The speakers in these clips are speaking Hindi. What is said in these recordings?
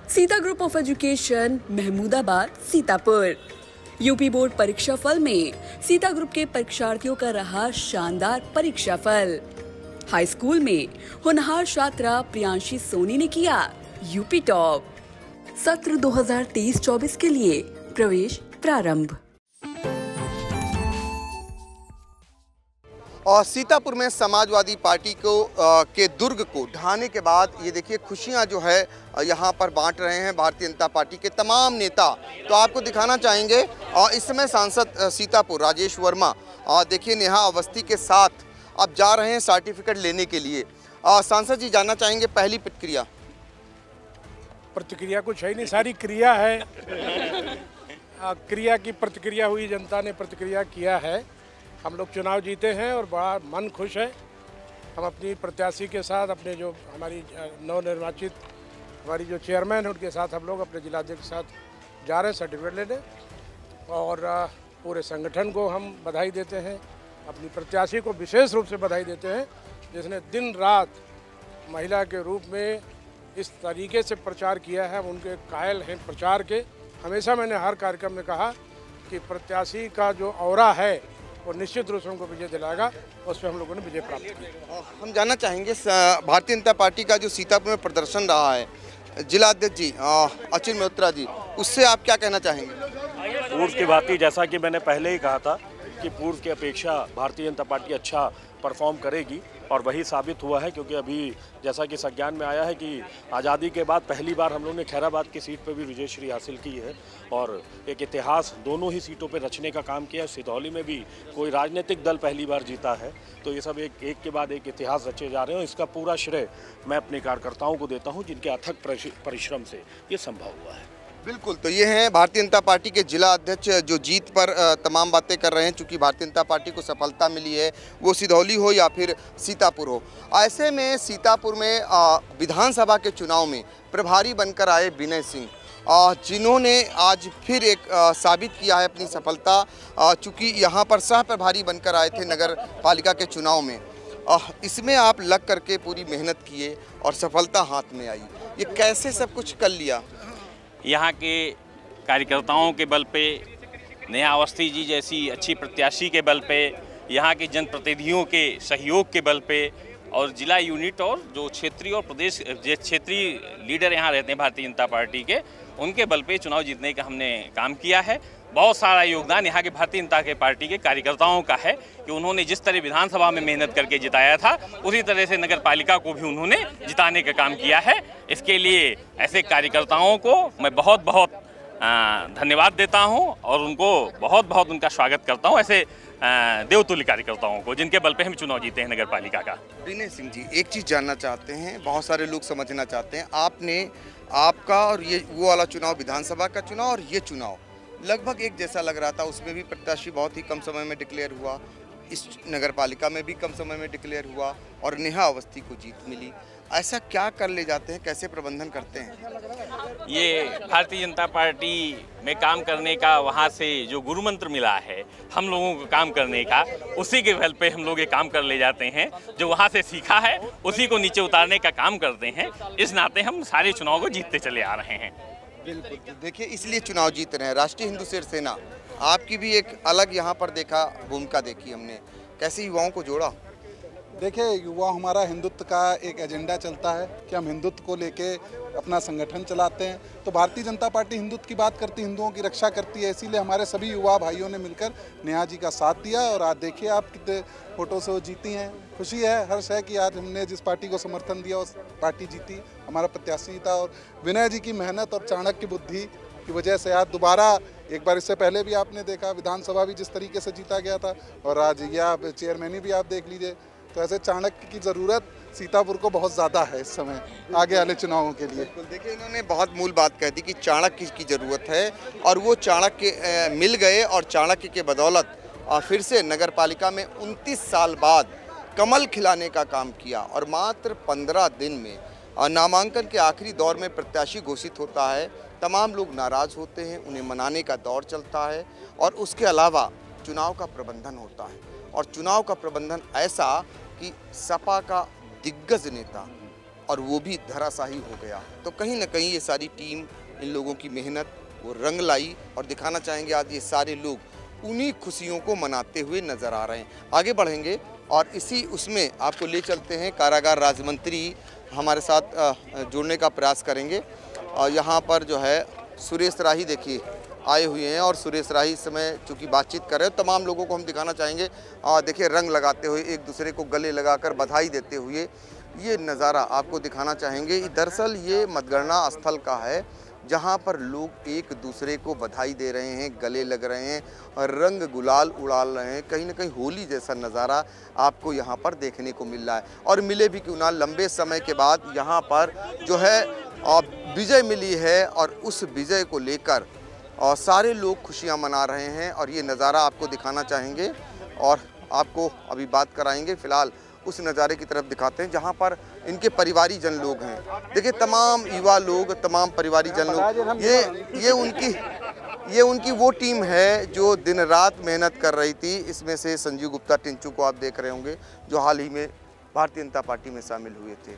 Sita group of education, Mahmudabad, Sitapur. UP board परीक्षा फल में सीता ग्रुप के परीक्षार्थियों का रहा शानदार परीक्षा फल। हाई स्कूल में होनहार छात्रा प्रियांशी सोनी ने किया यूपी टॉप। सत्र 2023-24 के लिए प्रवेश प्रारंभ। और सीतापुर में समाजवादी पार्टी के दुर्ग को ढहाने के बाद ये देखिए खुशियां जो है यहाँ पर बांट रहे हैं भारतीय जनता पार्टी के तमाम नेता। तो आपको दिखाना चाहेंगे और इस समय सांसद सीतापुर राजेश वर्मा देखिए नेहा अवस्थी के साथ अब जा रहे हैं सर्टिफिकेट लेने के लिए। सांसद जी जानना चाहेंगे पहली प्रतिक्रिया कुछ है नहीं, सारी क्रिया है। क्रिया की प्रतिक्रिया हुई, जनता ने प्रतिक्रिया किया है। हम लोग चुनाव जीते हैं और बड़ा मन खुश है। हम अपनी प्रत्याशी के साथ, अपने जो हमारी नवनिर्वाचित हमारी जो चेयरमैन है उनके साथ हम लोग अपने जिलाध्यक्ष के साथ जा रहे हैं सर्टिफिकेट लेने। और पूरे संगठन को हम बधाई देते हैं, अपनी प्रत्याशी को विशेष रूप से बधाई देते हैं जिसने दिन रात महिला के रूप में इस तरीके से प्रचार किया है। हम उनके कायल हैं प्रचार के। हमेशा मैंने हर कार्यक्रम में कहा कि प्रत्याशी का जो औरा है वो निश्चित रूप से उनको विजय दिलाएगा। उस पर हम लोगों ने विजय प्राप्त की। हम जानना चाहेंगे भारतीय जनता पार्टी का जो सीतापुर में प्रदर्शन रहा है, जिलाध्यक्ष जी अचिल मल्होत्रा जी, उससे आप क्या कहना चाहेंगे? पूर्व की बात जैसा कि मैंने पहले ही कहा था कि पूर्व की अपेक्षा भारतीय जनता पार्टी अच्छा परफॉर्म करेगी और वही साबित हुआ है, क्योंकि अभी जैसा कि संज्ञान में आया है कि आज़ादी के बाद पहली बार हम लोग ने खैराबाद की सीट पर भी विजयश्री हासिल की है और एक इतिहास दोनों ही सीटों पर रचने का काम किया है। सिधौली में भी कोई राजनीतिक दल पहली बार जीता है। तो ये सब एक के बाद एक इतिहास रचे जा रहे हैं। इसका पूरा श्रेय मैं अपने कार्यकर्ताओं को देता हूँ जिनके अथक परिश्रम से ये संभव हुआ है। बिल्कुल, तो ये हैं भारतीय जनता पार्टी के जिला अध्यक्ष जो जीत पर तमाम बातें कर रहे हैं। चूंकि भारतीय जनता पार्टी को सफलता मिली है, वो सिधौली हो या फिर सीतापुर हो। ऐसे में सीतापुर में विधानसभा के चुनाव में प्रभारी बनकर आए विनय सिंह, जिन्होंने आज फिर एक साबित किया है अपनी सफलता। चूँकि यहाँ पर सह प्रभारी बनकर आए थे नगर पालिका के चुनाव में। इसमें आप लग करके पूरी मेहनत किए और सफलता हाथ में आई। ये कैसे सब कुछ कर लिया? यहाँ के कार्यकर्ताओं के बल पे, नेहा अवस्थी जी जैसी अच्छी प्रत्याशी के बल पे, यहाँ के जनप्रतिनिधियों के सहयोग के बल पे और जिला यूनिट और जो क्षेत्रीय और प्रदेश क्षेत्रीय लीडर यहाँ रहते हैं भारतीय जनता पार्टी के, उनके बल पे चुनाव जीतने का हमने काम किया है। बहुत सारा योगदान यहाँ के भारतीय जनता पार्टी के कार्यकर्ताओं का है कि उन्होंने जिस तरह विधानसभा में मेहनत करके जिताया था उसी तरह से नगर पालिका को भी उन्होंने जिताने का काम किया है। इसके लिए ऐसे कार्यकर्ताओं को मैं बहुत बहुत धन्यवाद देता हूं और उनको बहुत बहुत उनका स्वागत करता हूं, ऐसे देवतुल्य कार्यकर्ताओं को जिनके बल पे हम चुनाव जीते हैं नगर पालिका का। विनय सिंह जी, एक चीज़ जानना चाहते हैं, बहुत सारे लोग समझना चाहते हैं, आपका और ये वो वाला चुनाव, विधानसभा का चुनाव और ये चुनाव लगभग एक जैसा लग रहा था। उसमें भी प्रत्याशी बहुत ही कम समय में डिक्लेयर हुआ, इस नगर पालिका में भी कम समय में डिक्लेयर हुआ और नेहा अवस्थी को जीत मिली। ऐसा क्या कर ले जाते हैं, कैसे प्रबंधन करते हैं? ये भारतीय जनता पार्टी में काम करने का वहाँ से जो गुरु मंत्र मिला है हम लोगों को काम करने का, उसी के बल पे हम लोग ये काम कर ले जाते हैं। जो वहाँ से सीखा है उसी को नीचे उतारने का काम करते हैं। इस नाते हम सारे चुनाव को जीतते चले आ रहे हैं। बिल्कुल, देखिए इसलिए चुनाव जीत रहे हैं। राष्ट्रीय हिंदू सेना आपकी भी एक अलग यहाँ पर भूमिका देखी हमने, कैसे युवाओं को जोड़ा? देखिए, युवा हमारा हिंदुत्व का एक एजेंडा चलता है कि हम हिंदुत्व को लेके अपना संगठन चलाते हैं। तो भारतीय जनता पार्टी हिंदुत्व की बात करती, हिंदुओं की रक्षा करती है। इसीलिए हमारे सभी युवा भाइयों ने मिलकर नेहा जी का साथ दिया और आज देखिए आप कितने फोटो से वो जीती हैं। खुशी है, हर्ष है कि आज हमने जिस पार्टी को समर्थन दिया उस पार्टी जीती, हमारा प्रत्याशी था। और विनय जी की मेहनत और चाणक्य बुद्धि की वजह से आज दोबारा, एक बार इससे पहले भी आपने देखा विधानसभा भी जिस तरीके से जीता गया था और आज यह चेयरमैन भी आप देख लीजिए। तो ऐसे चाणक्य की ज़रूरत सीतापुर को बहुत ज़्यादा है इस समय आगे वाले चुनावों के लिए। देखिए, इन्होंने बहुत मूल बात कह दी कि चाणक्य की ज़रूरत है और वो चाणक्य मिल गए और चाणक्य के बदौलत फिर से नगर पालिका में 29 साल बाद कमल खिलाने का काम किया और मात्र 15 दिन में नामांकन के आखिरी दौर में प्रत्याशी घोषित होता है। तमाम लोग नाराज़ होते हैं, उन्हें मनाने का दौर चलता है और उसके अलावा चुनाव का प्रबंधन होता है और चुनाव का प्रबंधन ऐसा कि सपा का दिग्गज नेता और वो भी धराशायी हो गया। तो कहीं ना कहीं ये सारी टीम, इन लोगों की मेहनत वो रंग लाई और दिखाना चाहेंगे आज ये सारे लोग उन्हीं खुशियों को मनाते हुए नजर आ रहे हैं। आगे बढ़ेंगे और इसी उसमें आपको ले चलते हैं, कारागार राज्य मंत्री हमारे साथ जुड़ने का प्रयास करेंगे। और यहाँ पर जो है सुरेश राही देखिए आए हुए हैं और सुरेश राही इस समय चूँकि बातचीत कर रहे हैं, तमाम लोगों को हम दिखाना चाहेंगे। देखिए रंग लगाते हुए, एक दूसरे को गले लगाकर बधाई देते हुए ये नज़ारा आपको दिखाना चाहेंगे। दरअसल ये मतगणना स्थल का है जहाँ पर लोग एक दूसरे को बधाई दे रहे हैं, गले लग रहे हैं और रंग गुलाल उड़ाल रहे हैं। कहीं ना कहीं होली जैसा नज़ारा आपको यहाँ पर देखने को मिल रहा है। और मिले भी क्यों ना, लंबे समय के बाद यहाँ पर जो है विजय मिली है और उस विजय को लेकर और सारे लोग खुशियाँ मना रहे हैं और ये नज़ारा आपको दिखाना चाहेंगे और आपको अभी बात कराएंगे। फ़िलहाल उस नज़ारे की तरफ दिखाते हैं जहाँ पर इनके परिवारी जन लोग हैं। देखिए तमाम युवा लोग, तमाम परिवारी जन लोग, ये उनकी वो टीम है जो दिन रात मेहनत कर रही थी। इसमें से संजीव गुप्ता टिंचू को आप देख रहे होंगे जो हाल ही में भारतीय जनता पार्टी में शामिल हुए थे।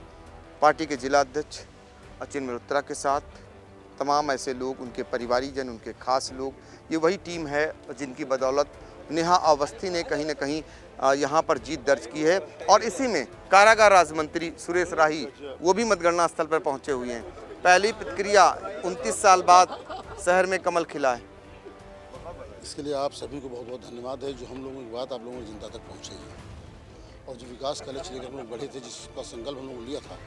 पार्टी के जिला अध्यक्ष अचिन मल्होत्रा के साथ तमाम ऐसे लोग, उनके परिवारी जन, उनके खास लोग, ये वही टीम है जिनकी बदौलत नेहा अवस्थी ने कहीं न कहीं यहाँ पर जीत दर्ज की है। और इसी में कारागार राज्य मंत्री सुरेश राही वो भी मतगणना स्थल पर पहुँचे हुए हैं। पहली प्रतिक्रिया, 29 साल बाद शहर में कमल खिला है। इसके लिए आप सभी को बहुत बहुत धन्यवाद है जो हम लोगों की बात आप लोगों की जनता तक पहुँचे है। और जो विकास का लक्ष्य लेकर हम लोग बढ़े थे, जिसका संकल्प हम लोग लिया था,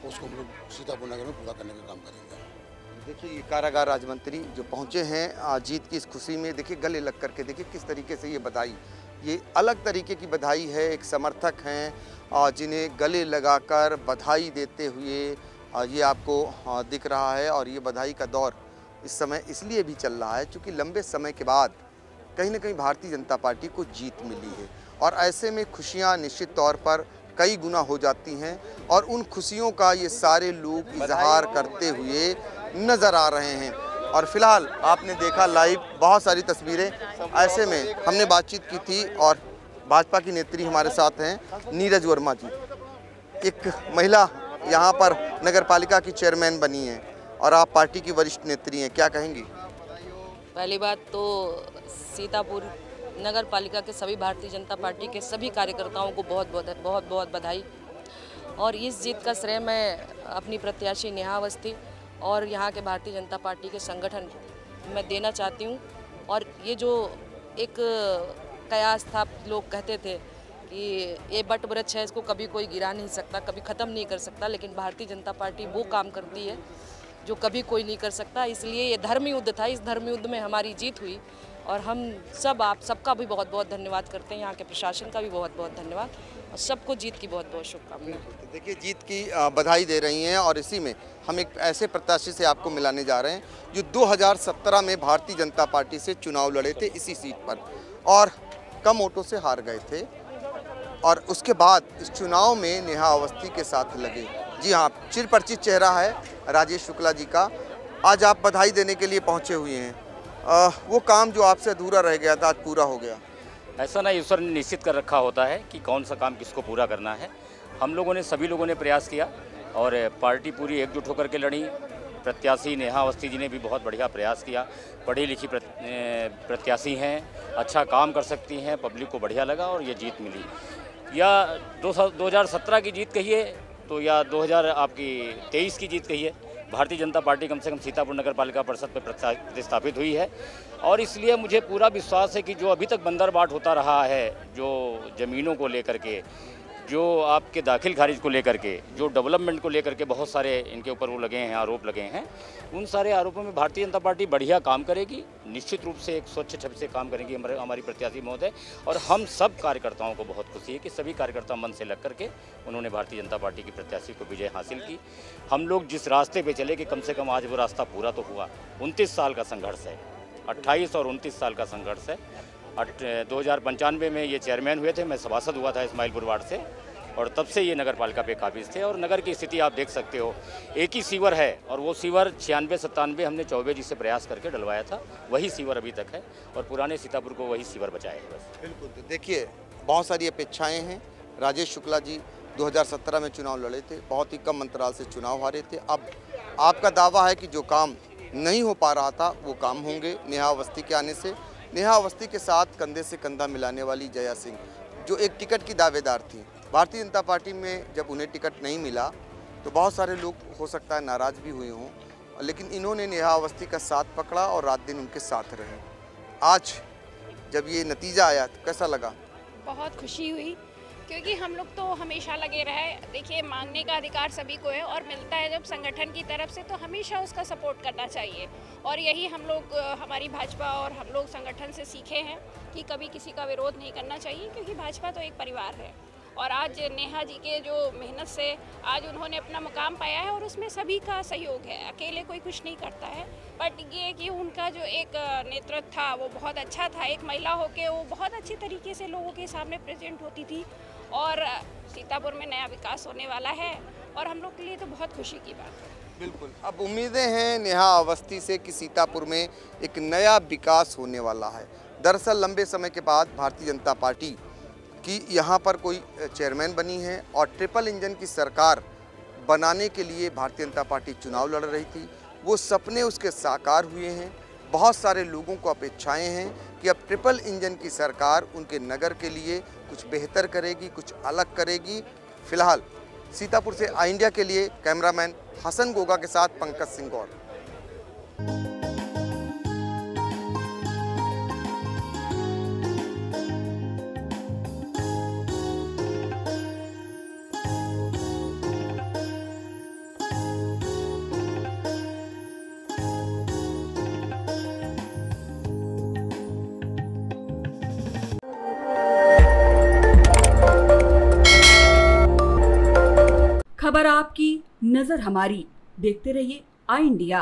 उसको हम लोग सीतापुर नगर में पूरा करने का काम करेंगे। देखिए ये कारागार राज्य मंत्री जो पहुंचे हैं जीत की इस खुशी में, देखिए गले लग करके देखिए किस तरीके से ये बधाई, ये अलग तरीके की बधाई है। एक समर्थक हैं जिन्हें गले लगाकर बधाई देते हुए ये आपको दिख रहा है। और ये बधाई का दौर इस समय इसलिए भी चल रहा है क्योंकि लंबे समय के बाद कहीं ना कहीं भारतीय जनता पार्टी को जीत मिली है और ऐसे में खुशियाँ निश्चित तौर पर कई गुना हो जाती हैं और उन खुशियों का ये सारे लोग इजहार करते हुए नज़र आ रहे हैं। और फिलहाल आपने देखा लाइव बहुत सारी तस्वीरें। ऐसे में हमने बातचीत की थी और भाजपा की नेत्री हमारे साथ हैं नीरज वर्मा जी, एक महिला यहाँ पर नगर पालिका की चेयरमैन बनी हैं और आप पार्टी की वरिष्ठ नेत्री हैं, क्या कहेंगी? पहली बात तो सीतापुर नगर पालिका के सभी भारतीय जनता पार्टी के सभी कार्यकर्ताओं को बहुत बहुत बधाई। और इस जीत का श्रेय मैं अपनी प्रत्याशी नेहा अवस्थी और यहाँ के भारतीय जनता पार्टी के संगठन में देना चाहती हूँ। और ये जो एक कयास था, लोग कहते थे कि ये बट वृक्ष है, इसको कभी कोई गिरा नहीं सकता, कभी ख़त्म नहीं कर सकता, लेकिन भारतीय जनता पार्टी वो काम करती है जो कभी कोई नहीं कर सकता। इसलिए ये धर्म युद्ध था, इस धर्म युद्ध में हमारी जीत हुई और हम सब, आप सबका भी बहुत बहुत धन्यवाद करते हैं, यहाँ के प्रशासन का भी बहुत बहुत धन्यवाद और सबको जीत की बहुत बहुत शुभकामनाएं। देखिए जीत की बधाई दे रही हैं और इसी में हम एक ऐसे प्रत्याशी से आपको मिलाने जा रहे हैं जो 2017 में भारतीय जनता पार्टी से चुनाव लड़े थे इसी सीट पर और कम वोटों से हार गए थे और उसके बाद इस चुनाव में नेहा अवस्थी के साथ लगे। जी हाँ, चिरपरिचित चेहरा है राजेश शुक्ला जी का। आज आप बधाई देने के लिए पहुँचे हुए हैं, वो काम जो आपसे अधूरा रह गया था आज पूरा हो गया। ऐसा ना ईश्वर ने निश्चित कर रखा होता है कि कौन सा काम किसको पूरा करना है। हम लोगों ने, सभी लोगों ने प्रयास किया और पार्टी पूरी एकजुट होकर के लड़ी। प्रत्याशी नेहा अवस्थी जी ने भी बहुत बढ़िया प्रयास किया। पढ़ी लिखी प्रत्याशी हैं, अच्छा काम कर सकती हैं, पब्लिक को बढ़िया लगा और ये जीत मिली। या 2017 की जीत कहिए तो या 2023 की जीत कहिए, भारतीय जनता पार्टी कम से कम सीतापुर नगर पालिका परिषद पर प्रतिष्ठापित हुई है। और इसलिए मुझे पूरा विश्वास है कि जो अभी तक बंदरबाट होता रहा है, जो ज़मीनों को लेकर के, जो आपके दाखिल खारिज को लेकर के, जो डेवलपमेंट को लेकर के बहुत सारे इनके ऊपर वो लगे हैं, आरोप लगे हैं, उन सारे आरोपों में भारतीय जनता पार्टी बढ़िया काम करेगी। निश्चित रूप से एक स्वच्छ छवि से काम करेंगी हमारी प्रत्याशी महोदय। और हम सब कार्यकर्ताओं को बहुत खुशी है कि सभी कार्यकर्ता मन से लग करके उन्होंने भारतीय जनता पार्टी की प्रत्याशी को विजय हासिल की। हम लोग जिस रास्ते पर चले कि कम से कम आज वो रास्ता पूरा तो हुआ। 29 साल का संघर्ष है, 28 और 29 साल का संघर्ष है। 2095 में ये चेयरमैन हुए थे, मैं सभासद हुआ था इस्माइलपुर वार्ड से और तब से ये नगर पालिका पे काबिज थे। और नगर की स्थिति आप देख सकते हो, एक ही सीवर है और वो सीवर 96-97 हमने चौबे जी से प्रयास करके डलवाया था, वही सीवर अभी तक है और पुराने सीतापुर को वही सीवर बचाया है बस। बिल्कुल, तो देखिए बहुत सारी अपेक्षाएं हैं। राजेश शुक्ला जी 2017 में चुनाव लड़े थे, बहुत ही कम अंतराल से चुनाव हारे थे। अब आपका दावा है कि जो काम नहीं हो पा रहा था वो काम होंगे नेहा अवस्थी के आने से। नेहा अवस्थी के साथ कंधे से कंधा मिलाने वाली जया सिंह, जो एक टिकट की दावेदार थी, भारतीय जनता पार्टी में जब उन्हें टिकट नहीं मिला तो बहुत सारे लोग हो सकता है नाराज़ भी हुए हों, लेकिन इन्होंने नेहा अवस्थी का साथ पकड़ा और रात दिन उनके साथ रहे। आज जब ये नतीजा आया तो कैसा लगा? बहुत खुशी हुई, क्योंकि हम लोग तो हमेशा लगे रहे। देखिए, मांगने का अधिकार सभी को है और मिलता है जब संगठन की तरफ से, तो हमेशा उसका सपोर्ट करना चाहिए। और यही हम लोग, हमारी भाजपा और हम लोग संगठन से सीखे हैं कि कभी किसी का विरोध नहीं करना चाहिए, क्योंकि भाजपा तो एक परिवार है। और आज नेहा जी के जो मेहनत से आज उन्होंने अपना मुकाम पाया है और उसमें सभी का सहयोग है, अकेले कोई कुछ नहीं करता है। बट ये कि उनका जो एक नेतृत्व था वो बहुत अच्छा था। एक महिला होके वो बहुत अच्छी तरीके से लोगों के सामने प्रेजेंट होती थी। और सीतापुर में नया विकास होने वाला है और हम लोग के लिए तो बहुत खुशी की बात है। बिल्कुल, अब उम्मीदें हैं नेहा अवस्थी से कि सीतापुर में एक नया विकास होने वाला है। दरअसल लंबे समय के बाद भारतीय जनता पार्टी की यहाँ पर कोई चेयरमैन बनी है और ट्रिपल इंजन की सरकार बनाने के लिए भारतीय जनता पार्टी चुनाव लड़ रही थी। वो सपने उसके साकार हुए हैं। बहुत सारे लोगों को अपेक्षाएं हैं कि अब ट्रिपल इंजन की सरकार उनके नगर के लिए कुछ बेहतर करेगी, कुछ अलग करेगी। फिलहाल सीतापुर से आई इंडिया के लिए कैमरामैन हसन गोगा के साथ पंकज सिंह गौर। खबर आपकी, नजर हमारी। देखते रहिए आई इंडिया।